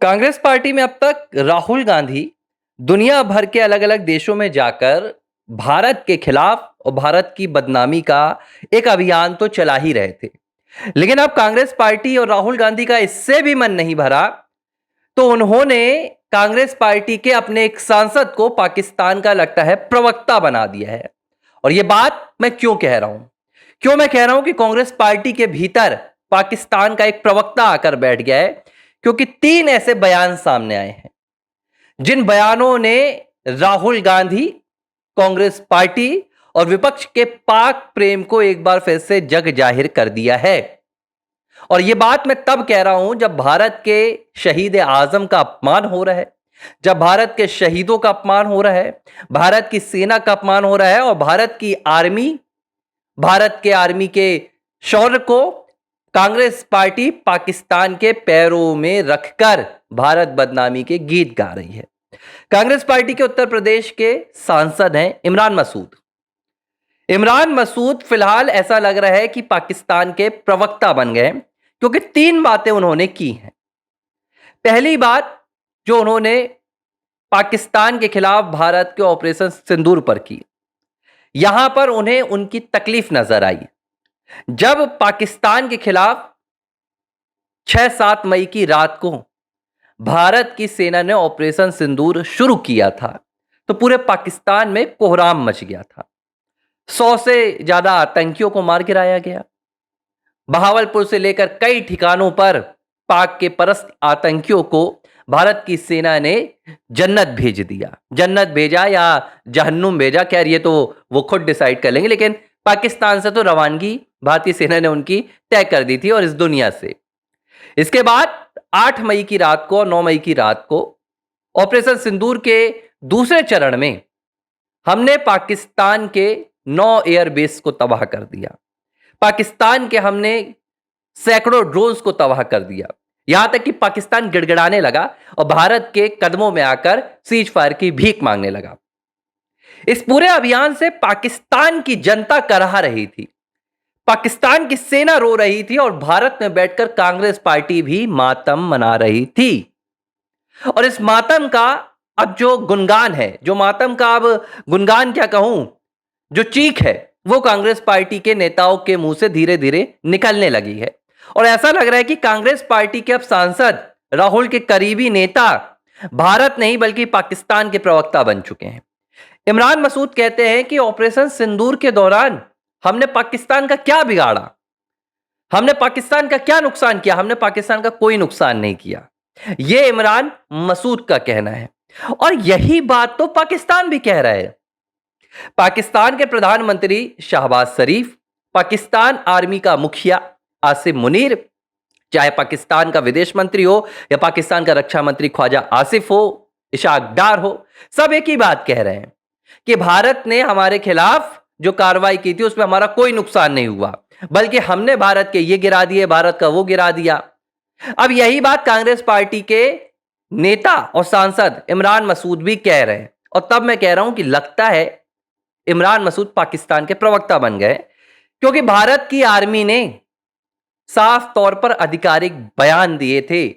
Congress party में अब तक राहुल गांधी दुनिया भर के अलग अलग देशों में जाकर भारत के खिलाफ और भारत की बदनामी का एक अभियान तो चला ही रहे थे। लेकिन अब कांग्रेस पार्टी और राहुल गांधी का इससे भी मन नहीं भरा, तो उन्होंने कांग्रेस पार्टी के अपने एक सांसद को पाकिस्तान का लगता है प्रवक्ता बना दिया है। और यह बात मैं क्यों मैं कह रहा हूं कि कांग्रेस पार्टी के भीतर पाकिस्तान का एक प्रवक्ता आकर बैठ गया है, क्योंकि 3 ऐसे बयान सामने आए हैं जिन बयानों ने राहुल गांधी, कांग्रेस पार्टी और विपक्ष के पाक प्रेम को एक बार फिर से जग जाहिर कर दिया है। और यह बात मैं तब कह रहा हूं जब भारत के शहीद आजम का अपमान हो रहा है, जब भारत के शहीदों का अपमान हो रहा है, भारत की सेना का अपमान हो रहा है और भारत के आर्मी के शौर्य को कांग्रेस पार्टी पाकिस्तान के पैरों में रखकर भारत बदनामी के गीत गा रही है। कांग्रेस पार्टी के उत्तर प्रदेश के सांसद हैं इमरान मसूद। इमरान मसूद फिलहाल ऐसा लग रहा है कि पाकिस्तान के प्रवक्ता बन गए, क्योंकि 3 बातें उन्होंने की हैं। पहली बात जो उन्होंने पाकिस्तान के खिलाफ भारत के ऑपरेशन सिंदूर पर की, यहां पर उन्हें उनकी तकलीफ नजर आई। जब पाकिस्तान के खिलाफ 6-7 मई की रात को भारत की सेना ने ऑपरेशन सिंदूर शुरू किया था, तो पूरे पाकिस्तान में कोहराम मच गया था। 100 से ज्यादा आतंकियों को मार गिराया गया। बहावलपुर से लेकर कई ठिकानों पर पाक के परस्त आतंकियों को भारत की सेना ने जन्नत भेजा या जहन्नुम भेजा, खैर ये तो वो खुद डिसाइड कर लेंगे, लेकिन पाकिस्तान से तो रवानगी भारतीय सेना ने उनकी तय कर दी थी और इस दुनिया से। इसके बाद 8 मई की रात को और 9 मई की रात को ऑपरेशन सिंदूर के दूसरे चरण में हमने पाकिस्तान के 9 एयरबेस को तबाह कर दिया। पाकिस्तान के हमने सैकड़ों ड्रोन्स को तबाह कर दिया, यहां तक कि पाकिस्तान गिड़गिड़ाने लगा और भारत के कदमों में आकर सीज फायर की भीख मांगने लगा। इस पूरे अभियान से पाकिस्तान की जनता कराह रही थी, पाकिस्तान की सेना रो रही थी और भारत में बैठकर कांग्रेस पार्टी भी मातम मना रही थी। और इस मातम का अब जो गुणगान है, जो मातम का अब गुणगान क्या कहूं, जो चीख है, वो कांग्रेस पार्टी के नेताओं के मुंह से धीरे धीरे निकलने लगी है। और ऐसा लग रहा है कि कांग्रेस पार्टी के अब सांसद, राहुल के करीबी नेता भारत नहीं बल्कि पाकिस्तान के प्रवक्ता बन चुके हैं। इमरान मसूद कहते हैं कि ऑपरेशन सिंदूर के दौरान हमने पाकिस्तान का क्या बिगाड़ा, हमने पाकिस्तान का क्या नुकसान किया? हमने पाकिस्तान का कोई नुकसान नहीं किया, यह इमरान मसूद का कहना है। और यही बात तो पाकिस्तान भी कह रहा है। पाकिस्तान के प्रधानमंत्री शहबाज शरीफ, पाकिस्तान आर्मी का मुखिया आसिम मुनीर, चाहे पाकिस्तान का विदेश मंत्री हो या पाकिस्तान का रक्षा मंत्री ख्वाजा आसिफ हो, इशाक डार हो, सब एक ही बात कह रहे हैं कि भारत ने हमारे खिलाफ जो कार्रवाई की थी उसमें हमारा कोई नुकसान नहीं हुआ, बल्कि हमने भारत के ये गिरा दिए, भारत का वो गिरा दिया। अब यही बात कांग्रेस पार्टी के नेता और सांसद इमरान मसूद भी कह रहे हैं। और तब मैं कह रहा हूं कि लगता है इमरान मसूद पाकिस्तान के प्रवक्ता बन गए, क्योंकि भारत की आर्मी ने साफ तौर पर आधिकारिक बयान दिए थे,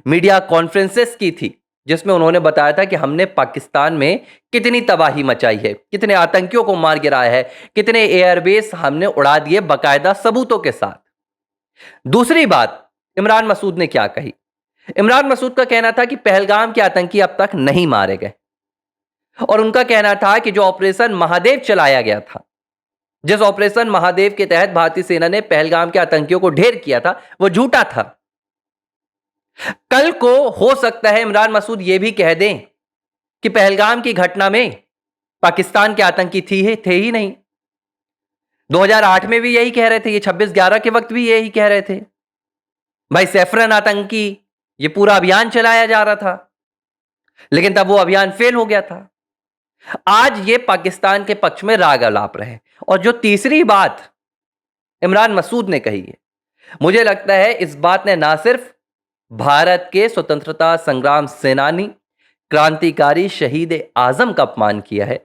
मीडिया कॉन्फ्रेंसेस की थी, जिसमें उन्होंने बताया था कि हमने पाकिस्तान में कितनी तबाही मचाई है, कितने आतंकियों को मार गिराया है, कितने एयरबेस हमने उड़ा दिए, बाकायदा सबूतों के साथ। दूसरी बात इमरान मसूद ने क्या कही? इमरान मसूद का कहना था कि पहलगाम के आतंकी अब तक नहीं मारे गए, और उनका कहना था कि जो ऑपरेशन महादेव चलाया गया था, जिस ऑपरेशन महादेव के तहत भारतीय सेना ने पहलगाम के आतंकियों को ढेर किया था, वो झूठा था। कल को हो सकता है इमरान मसूद यह भी कह दें कि पहलगाम की घटना में पाकिस्तान के आतंकी थे ही नहीं। 2008 में भी यही कह रहे थे, ये 26/11 के वक्त भी यही कह रहे थे, भाई सैफरन आतंकी, ये पूरा अभियान चलाया जा रहा था, लेकिन तब वो अभियान फेल हो गया था। आज ये पाकिस्तान के पक्ष में राग अलाप रहे। और जो तीसरी बात इमरान मसूद ने कही है, मुझे लगता है इस बात ने ना सिर्फ भारत के स्वतंत्रता संग्राम सेनानी, क्रांतिकारी शहीद आजम का अपमान किया है,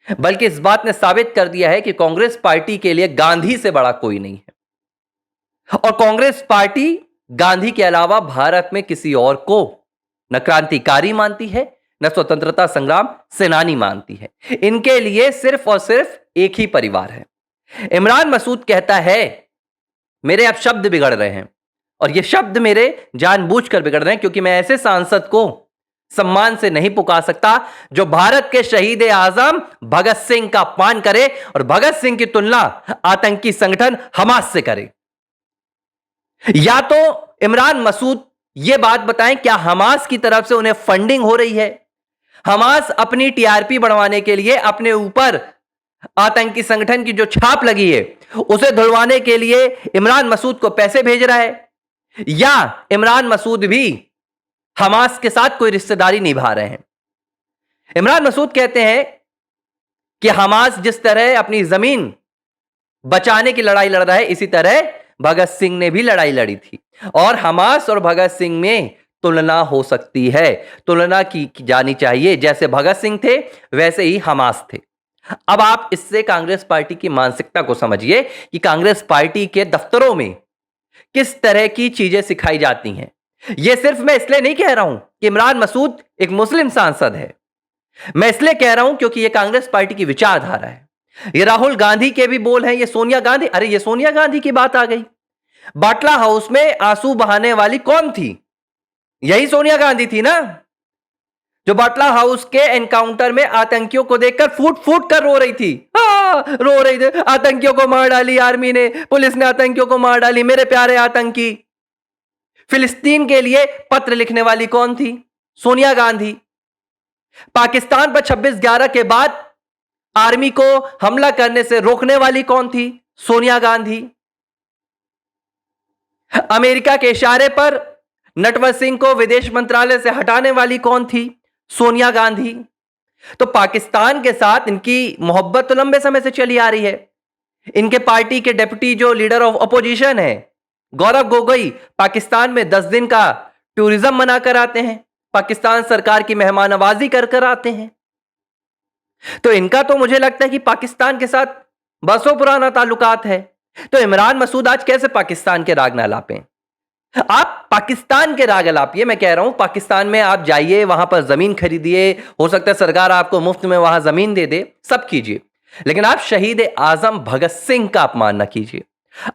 बल्कि इस बात ने साबित कर दिया है कि कांग्रेस पार्टी के लिए गांधी से बड़ा कोई नहीं है। और कांग्रेस पार्टी गांधी के अलावा भारत में किसी और को न क्रांतिकारी मानती है, न स्वतंत्रता संग्राम सेनानी मानती है। इनके लिए सिर्फ और सिर्फ एक ही परिवार है। इमरान मसूद कहता है, मेरे अब शब्द बिगड़ रहे हैं और ये शब्द मेरे जानबूझकर बिगड़ रहे हैं क्योंकि मैं ऐसे सांसद को सम्मान से नहीं पुकार सकता जो भारत के शहीद आजम भगत सिंह का अपमान करे और भगत सिंह की तुलना आतंकी संगठन हमास से करे। या तो इमरान मसूद यह बात बताएं, क्या हमास की तरफ से उन्हें फंडिंग हो रही है? हमास अपनी टीआरपी बढ़वाने के लिए अपने ऊपर आतंकी संगठन की जो छाप लगी है उसे धुलवाने के लिए इमरान मसूद को पैसे भेज रहा है, या इमरान मसूद भी हमास के साथ कोई रिश्तेदारी निभा रहे हैं? इमरान मसूद कहते हैं कि हमास जिस तरह अपनी जमीन बचाने की लड़ाई लड़ रहा है, इसी तरह भगत सिंह ने भी लड़ाई लड़ी थी और हमास और भगत सिंह में तुलना हो सकती है, तुलना की जानी चाहिए। जैसे भगत सिंह थे वैसे ही हमास थे। अब आप इससे कांग्रेस पार्टी की मानसिकता को समझिए कि कांग्रेस पार्टी के दफ्तरों में किस तरह की चीजें सिखाई जाती हैं। यह सिर्फ मैं इसलिए नहीं कह रहा हूं कि इमरान मसूद एक मुस्लिम सांसद है, मैं इसलिए कह रहा हूं क्योंकि यह कांग्रेस पार्टी की विचारधारा है। ये राहुल गांधी के भी बोल हैं, ये सोनिया गांधी, अरे ये सोनिया गांधी की बात आ गई। बाटला हाउस में आंसू बहाने वाली कौन थी? यही सोनिया गांधी थी ना, जो बाटला हाउस के एनकाउंटर में आतंकियों को देखकर फूट फूट कर रो रही थी। रो रही थी, आतंकियों को मार डाली आर्मी ने, पुलिस ने आतंकियों को मार डाली, मेरे प्यारे आतंकी। फिलिस्तीन के लिए पत्र लिखने वाली कौन थी? सोनिया गांधी। पाकिस्तान पर 26/11 के बाद आर्मी को हमला करने से रोकने वाली कौन थी? सोनिया गांधी। अमेरिका के इशारे पर नटवर सिंह को विदेश मंत्रालय से हटाने वाली कौन थी? सोनिया गांधी। तो पाकिस्तान के साथ इनकी मोहब्बत तो लंबे समय से चली आ रही है। इनके पार्टी के डेप्यूटी जो लीडर ऑफ अपोजिशन है गौरव गोगोई, पाकिस्तान में 10 दिन का टूरिज्म मनाकर आते हैं, पाकिस्तान सरकार की मेहमान नवाजी कर आते हैं। तो इनका तो मुझे लगता है कि पाकिस्तान के साथ बरसों पुराना ताल्लुकात है। तो इमरान मसूद आज कैसे पाकिस्तान के राग ना लापें? आप पाकिस्तान के राग लापिए। मैं कह रहा हूं पाकिस्तान में आप जाइए, वहां पर जमीन खरीदिए, हो सकता है सरकार आपको मुफ्त में वहां जमीन दे दे, सब कीजिए, लेकिन आप शहीद आजम भगत सिंह का अपमान न कीजिए।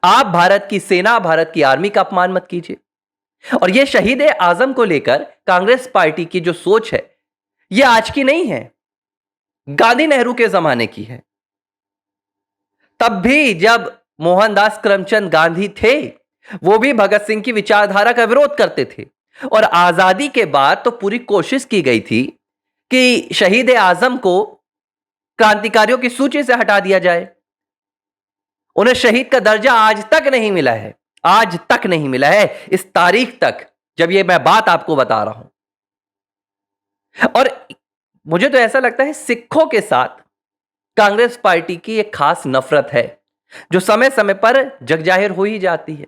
आप भारत की सेना, भारत की आर्मी का अपमान मत कीजिए। और यह शहीद आजम को लेकर कांग्रेस पार्टी की जो सोच है यह आज की नहीं है, गांधी नेहरू के जमाने की है। तब भी जब मोहनदास करमचंद गांधी थे वो भी भगत सिंह की विचारधारा का विरोध करते थे और आजादी के बाद तो पूरी कोशिश की गई थी कि शहीद आजम को क्रांतिकारियों की सूची से हटा दिया जाए। उन्हें शहीद का दर्जा आज तक नहीं मिला है, आज तक नहीं मिला है, इस तारीख तक जब ये मैं बात आपको बता रहा हूं। और मुझे तो ऐसा लगता है सिखों के साथ कांग्रेस पार्टी की एक खास नफरत है जो समय समय पर जगजाहिर हो ही जाती है।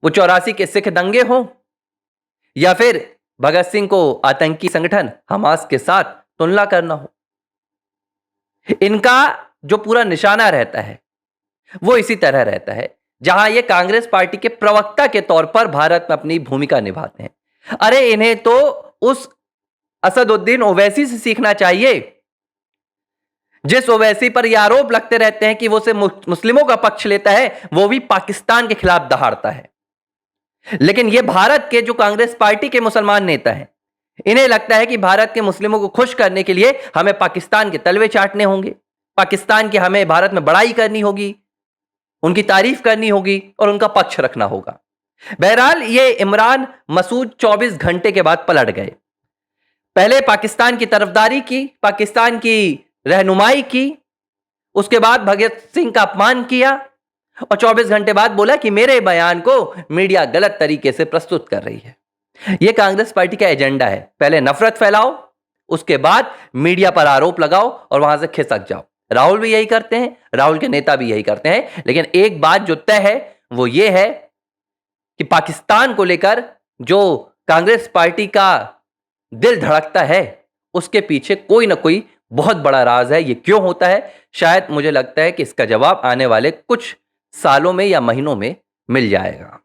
वो 84 के सिख दंगे हों या फिर भगत सिंह को आतंकी संगठन हमास के साथ तुलना करना हो, इनका जो पूरा निशाना रहता है वो इसी तरह रहता है। जहां ये कांग्रेस पार्टी के प्रवक्ता के तौर पर भारत में अपनी भूमिका निभाते हैं। अरे इन्हें तो उस असदुद्दीन ओवैसी से सीखना चाहिए जिस ओवैसी पर यह आरोप लगते रहते हैं कि वो से मुस्लिमों का पक्ष लेता है, वो भी पाकिस्तान के खिलाफ दहाड़ता है। लेकिन ये भारत के जो कांग्रेस पार्टी के मुसलमान नेता हैं, इन्हें लगता है कि भारत के मुस्लिमों को खुश करने के लिए हमें पाकिस्तान के तलवे चाटने होंगे, पाकिस्तान की हमें भारत में बड़ाई करनी होगी, उनकी तारीफ करनी होगी और उनका पक्ष रखना होगा। बहरहाल ये इमरान मसूद 24 घंटे के बाद पलट गए। पहले पाकिस्तान की तरफदारी की, पाकिस्तान की रहनुमाई की, उसके बाद भगत सिंह का अपमान किया और 24 घंटे बाद बोला कि मेरे बयान को मीडिया गलत तरीके से प्रस्तुत कर रही है। यह कांग्रेस पार्टी का एजेंडा है, पहले नफरत फैलाओ, उसके बाद मीडिया पर आरोप लगाओ और वहां से खिसक जाओ। राहुल भी यही करते हैं, राहुल के नेता भी यही करते हैं। लेकिन एक बात जो तय है वो ये है कि पाकिस्तान को लेकर जो कांग्रेस पार्टी का दिल धड़कता है उसके पीछे कोई ना कोई बहुत बड़ा राज है। ये क्यों होता है, शायद मुझे लगता है कि इसका जवाब आने वाले कुछ सालों में या महीनों में मिल जाएगा।